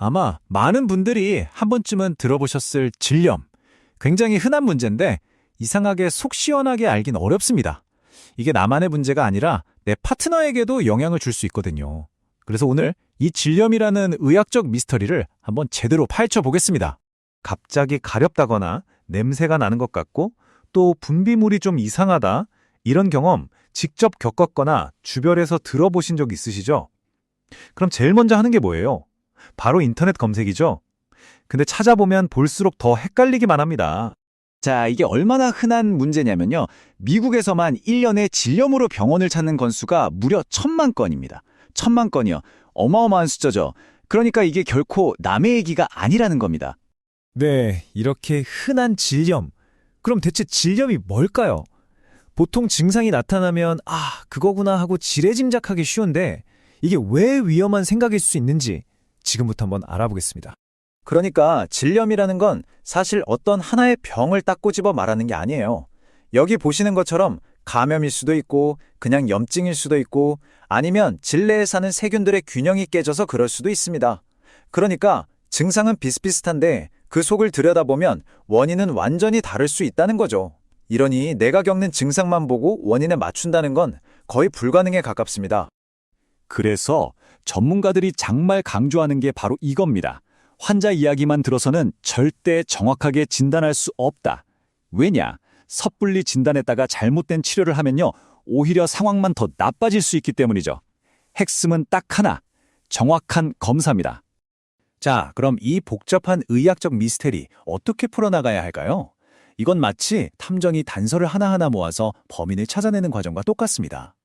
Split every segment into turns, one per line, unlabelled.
아마 많은 분들이 한 번쯤은 들어보셨을 질염. 굉장히 흔한 문제인데 이상하게 속 시원하게 알긴 어렵습니다. 이게 나만의 문제가 아니라 내 파트너에게도 영향을 줄 수 있거든요. 그래서 오늘 이 질염이라는 의학적 미스터리를 한번 제대로 파헤쳐보겠습니다. 갑자기 가렵다거나 냄새가 나는 것 같고 또 분비물이 좀 이상하다. 이런 경험 직접 겪었거나 주변에서 들어보신 적 있으시죠? 그럼 제일 먼저 하는 게 뭐예요? 바로 인터넷 검색이죠. 근데 찾아보면 볼수록 더 헷갈리기만 합니다.
자, 이게 얼마나 흔한 문제냐면요. 미국에서만 1년에 질염으로 병원을 찾는 건수가 무려 1,000만 건입니다. 1,000만 건이요. 어마어마한 숫자죠. 그러니까 이게 결코 남의 얘기가 아니라는 겁니다.
네, 이렇게 흔한 질염. 그럼 대체 질염이 뭘까요? 보통 증상이 나타나면 그거구나 하고 지레짐작하기 쉬운데 이게 왜 위험한 생각일 수 있는지 지금부터 한번 알아보겠습니다.
그러니까 질염이라는 건 사실 어떤 하나의 병을 딱 꼬집어 말하는 게 아니에요. 여기 보시는 것처럼 감염일 수도 있고 그냥 염증일 수도 있고 아니면 질내에 사는 세균들의 균형이 깨져서 그럴 수도 있습니다. 그러니까 증상은 비슷비슷한데 그 속을 들여다보면 원인은 완전히 다를 수 있다는 거죠. 이러니 내가 겪는 증상만 보고 원인을 맞춘다는 건 거의 불가능에 가깝습니다.
그래서 전문가들이 정말 강조하는 게 바로 이겁니다. 환자 이야기만 들어서는 절대 정확하게 진단할 수 없다. 왜냐? 섣불리 진단했다가 잘못된 치료를 하면요. 오히려 상황만 더 나빠질 수 있기 때문이죠. 핵심은 딱 하나, 정확한 검사입니다.
자, 그럼 이 복잡한 의학적 미스테리 어떻게 풀어나가야 할까요? 이건 마치 탐정이 단서를 하나하나 모아서 범인을 찾아내는 과정과 똑같습니다.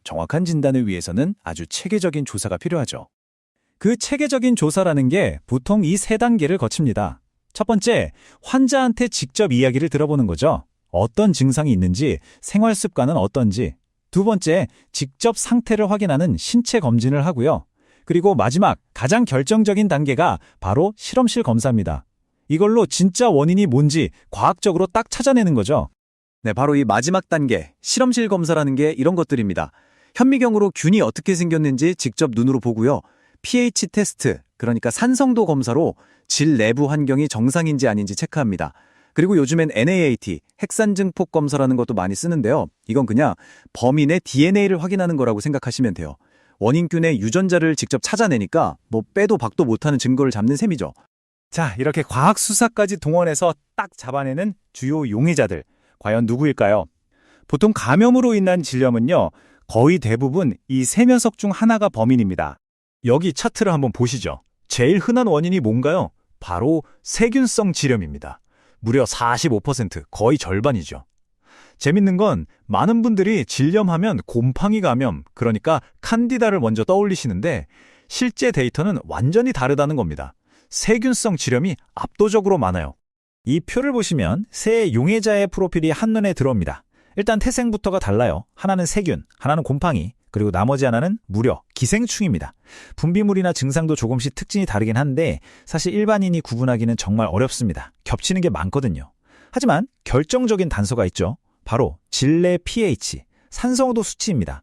정확한 진단을 위해서는 아주 체계적인 조사가 필요하죠. 그 체계적인 조사라는 게 보통 이 세 단계를 거칩니다. 첫 번째, 환자한테 직접 이야기를 들어보는 거죠. 어떤 증상이 있는지, 생활 습관은 어떤지. 두 번째, 직접 상태를 확인하는 신체 검진을 하고요. 그리고 마지막, 가장 결정적인 단계가 바로 실험실 검사입니다. 이걸로 진짜 원인이 뭔지 과학적으로 딱 찾아내는 거죠.
네, 바로 이 마지막 단계, 실험실 검사라는 게 이런 것들입니다. 현미경으로 균이 어떻게 생겼는지 직접 눈으로 보고요. pH 테스트, 그러니까 산성도 검사로 질 내부 환경이 정상인지 아닌지 체크합니다. 그리고 요즘엔 NAAT, 핵산증폭 검사라는 것도 많이 쓰는데요. 이건 그냥 범인의 DNA를 확인하는 거라고 생각하시면 돼요. 원인균의 유전자를 직접 찾아내니까 빼도 박도 못하는 증거를 잡는 셈이죠.
자, 이렇게 과학 수사까지 동원해서 딱 잡아내는 주요 용의자들. 과연 누구일까요? 보통 감염으로 인한 질염은요. 거의 대부분 이 세면석 중 하나가 범인입니다. 여기 차트를 한번 보시죠. 제일 흔한 원인이 뭔가요? 바로 세균성 질염입니다. 무려 45%, 거의 절반이죠. 재밌는 건 많은 분들이 질염하면 곰팡이 감염, 그러니까 칸디다를 먼저 떠올리시는데 실제 데이터는 완전히 다르다는 겁니다. 세균성 질염이 압도적으로 많아요. 이 표를 보시면 세 용의자의 프로필이 한눈에 들어옵니다. 일단 태생부터가 달라요. 하나는 세균, 하나는 곰팡이, 그리고 나머지 하나는 무려 기생충입니다. 분비물이나 증상도 조금씩 특징이 다르긴 한데 사실 일반인이 구분하기는 정말 어렵습니다. 겹치는 게 많거든요. 하지만 결정적인 단서가 있죠. 바로 질내 pH, 산성도 수치입니다.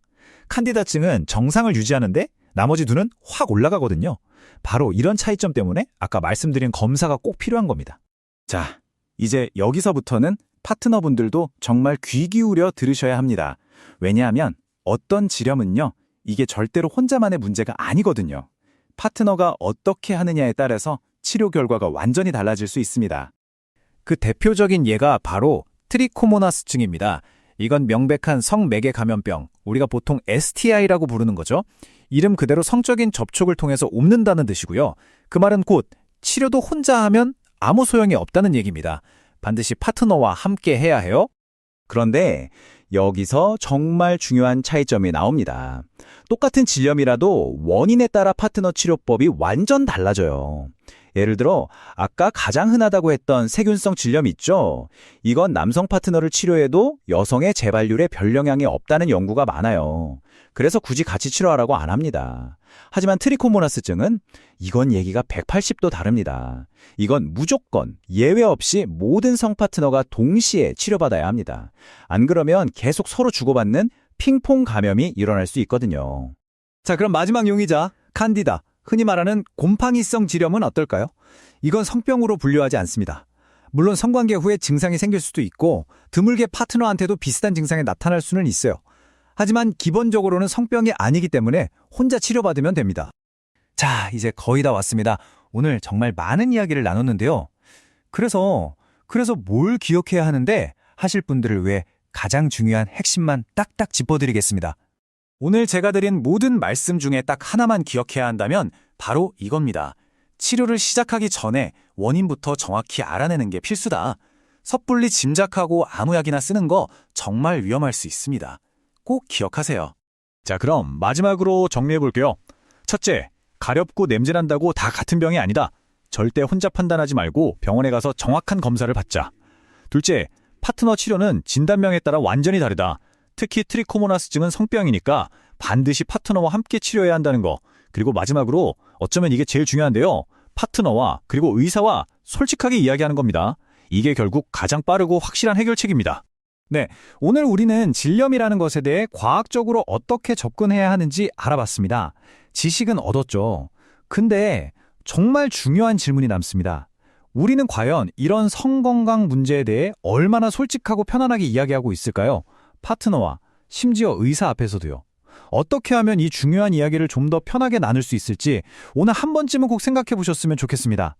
칸디다증은 정상을 유지하는데 나머지 둘은 확 올라가거든요. 바로 이런 차이점 때문에 아까 말씀드린 검사가 꼭 필요한 겁니다.
자, 이제 여기서부터는 파트너분들도 정말 귀 기울여 들으셔야 합니다. 왜냐하면 어떤 질염은요, 이게 절대로 혼자만의 문제가 아니거든요. 파트너가 어떻게 하느냐에 따라서 치료 결과가 완전히 달라질 수 있습니다.
그 대표적인 예가 바로 트리코모나스증입니다. 이건 명백한 성매개 감염병, 우리가 보통 STI라고 부르는 거죠. 이름 그대로 성적인 접촉을 통해서 옮는다는 뜻이고요. 그 말은 곧 치료도 혼자 하면 아무 소용이 없다는 얘기입니다. 반드시 파트너와 함께 해야 해요.
그런데 여기서 정말 중요한 차이점이 나옵니다. 똑같은 질염이라도 원인에 따라 파트너 치료법이 완전 달라져요. 예를 들어 아까 가장 흔하다고 했던 세균성 질염 있죠? 이건 남성 파트너를 치료해도 여성의 재발률에 별 영향이 없다는 연구가 많아요. 그래서 굳이 같이 치료하라고 안 합니다. 하지만 트리코모나스증은 이건 얘기가 180도 다릅니다. 이건 무조건 예외 없이 모든 성 파트너가 동시에 치료받아야 합니다. 안 그러면 계속 서로 주고받는 핑퐁 감염이 일어날 수 있거든요.
자, 그럼 마지막 용의자 칸디다.
흔히 말하는 곰팡이성 질염은 어떨까요? 이건 성병으로 분류하지 않습니다. 물론 성관계 후에 증상이 생길 수도 있고 드물게 파트너한테도 비슷한 증상이 나타날 수는 있어요. 하지만 기본적으로는 성병이 아니기 때문에 혼자 치료받으면 됩니다. 자, 이제 거의 다 왔습니다. 오늘 정말 많은 이야기를 나눴는데요. 그래서 뭘 기억해야 하는데 하실 분들을 위해 가장 중요한 핵심만 딱딱 짚어드리겠습니다.
오늘 제가 드린 모든 말씀 중에 딱 하나만 기억해야 한다면 바로 이겁니다. 치료를 시작하기 전에 원인부터 정확히 알아내는 게 필수다. 섣불리 짐작하고 아무 약이나 쓰는 거 정말 위험할 수 있습니다. 꼭 기억하세요.
자, 그럼 마지막으로 정리해 볼게요. 첫째, 가렵고 냄새난다고 다 같은 병이 아니다. 절대 혼자 판단하지 말고 병원에 가서 정확한 검사를 받자. 둘째, 파트너 치료는 진단명에 따라 완전히 다르다. 특히 트리코모나스증은 성병이니까 반드시 파트너와 함께 치료해야 한다는 거. 그리고 마지막으로 어쩌면 이게 제일 중요한데요. 파트너와 그리고 의사와 솔직하게 이야기하는 겁니다. 이게 결국 가장 빠르고 확실한 해결책입니다.
네, 오늘 우리는 질염이라는 것에 대해 과학적으로 어떻게 접근해야 하는지 알아봤습니다. 지식은 얻었죠. 근데 정말 중요한 질문이 남습니다. 우리는 과연 이런 성건강 문제에 대해 얼마나 솔직하고 편안하게 이야기하고 있을까요? 파트너와 심지어 의사 앞에서도요. 어떻게 하면 이 중요한 이야기를 좀 더 편하게 나눌 수 있을지 오늘 한 번쯤은 꼭 생각해 보셨으면 좋겠습니다.